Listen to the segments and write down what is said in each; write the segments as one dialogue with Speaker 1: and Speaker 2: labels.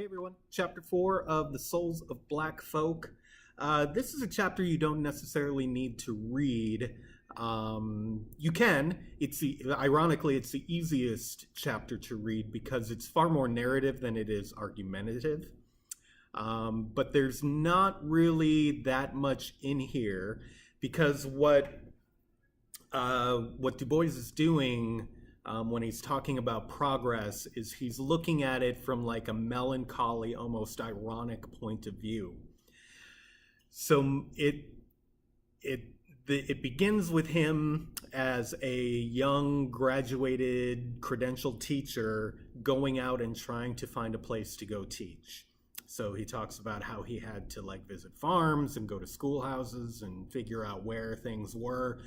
Speaker 1: Hey everyone, chapter 4 of The Souls of Black Folk. This is a chapter you don't necessarily need to read. You can. Ironically, it's the easiest chapter to read because it's far more narrative than it is argumentative. But there's not really that much in here because what Du Bois is doing when he's talking about progress is he's looking at it from like a melancholy, almost ironic point of view. So it begins with him as a young graduated credentialed teacher going out and trying to find a place to go teach. So he talks about how he had to like visit farms and go to schoolhouses and figure out where things were.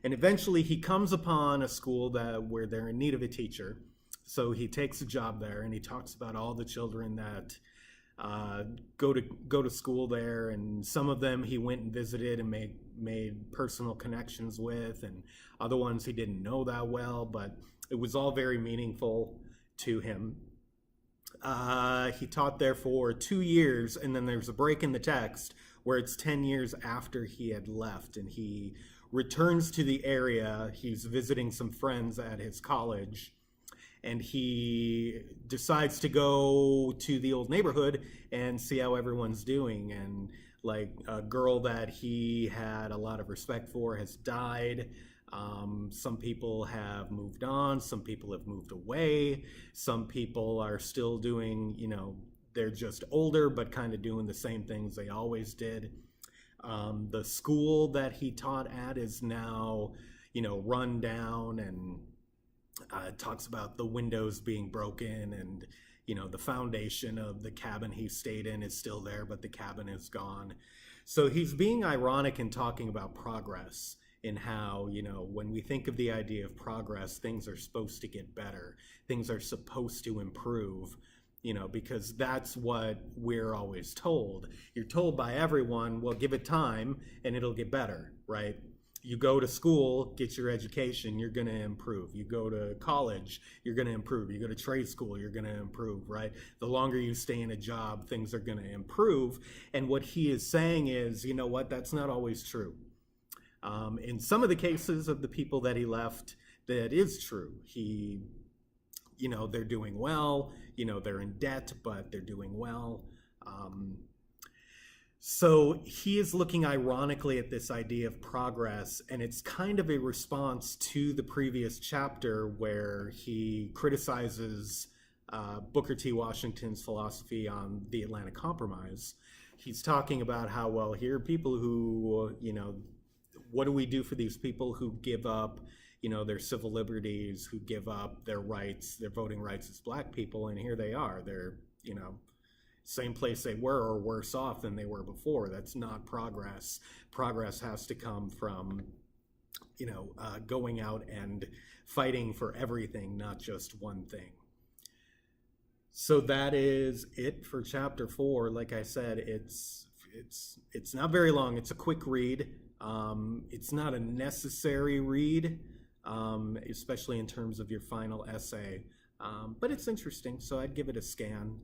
Speaker 1: And eventually he comes upon a school where they're in need of a teacher. So he takes a job there and he talks about all the children that go to school there, and some of them he went and visited and made personal connections with, and other ones he didn't know that well, but it was all very meaningful to him. He taught there for 2 years, and then there's a break in the text where it's 10 years after he had left, and he returns to the area. He's visiting some friends at his college, and he decides to go to the old neighborhood and see how everyone's doing. And like a girl that he had a lot of respect for has died. Some people have moved on, some people have moved away, some people are still doing, they're just older but kind of doing the same things they always did. The school that he taught at is now, run down, and talks about the windows being broken, and the foundation of the cabin he stayed in is still there, but the cabin is gone. So he's being ironic in talking about progress, in how, when we think of the idea of progress, things are supposed to get better, things are supposed to improve, because that's what we're always told. You're told by everyone, well, give it time and it'll get better, right? You go to school, get your education, you're going to improve. You go to college, you're going to improve. You go to trade school, you're going to improve, right? The longer you stay in a job, things are going to improve. And what he is saying is, you know what, that's not always true. In some of the cases of the people that he left, that is true. They're doing well, they're in debt, but they're doing well. So he is looking ironically at this idea of progress, and it's kind of a response to the previous chapter where he criticizes Booker T. Washington's philosophy on the Atlantic Compromise. He's talking about how, well, here are people who, what do we do for these people who give up, their civil liberties, who give up their rights, their voting rights as black people, and here they are. They're, same place they were or worse off than they were before. That's not progress. Progress has to come from, going out and fighting for everything, not just one thing. So that is it for chapter 4. Like I said, it's not very long. It's a quick read. It's not a necessary read, especially in terms of your final essay. But it's interesting, so I'd give it a scan.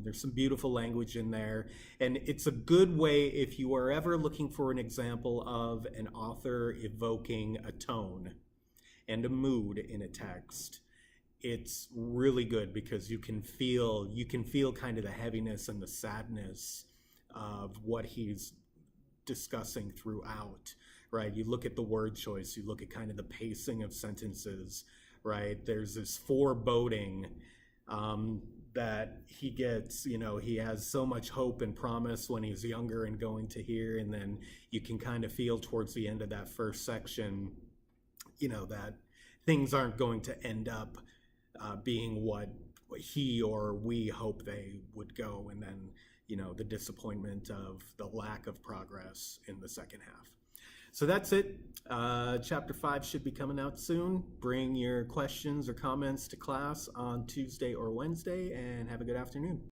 Speaker 1: There's some beautiful language in there, and it's a good way if you are ever looking for an example of an author evoking a tone and a mood in a text. It's really good because you can feel kind of the heaviness and the sadness of what he's discussing throughout, right? You look at the word choice, you look at kind of the pacing of sentences, right? There's this foreboding that he gets, he has so much hope and promise when he's younger and going to here, and then you can kind of feel towards the end of that first section, that things aren't going to end up being what he or we hope they would go, and then the disappointment of the lack of progress in the second half. So that's it. Chapter 5 should be coming out soon. Bring your questions or comments to class on Tuesday or Wednesday, and have a good afternoon.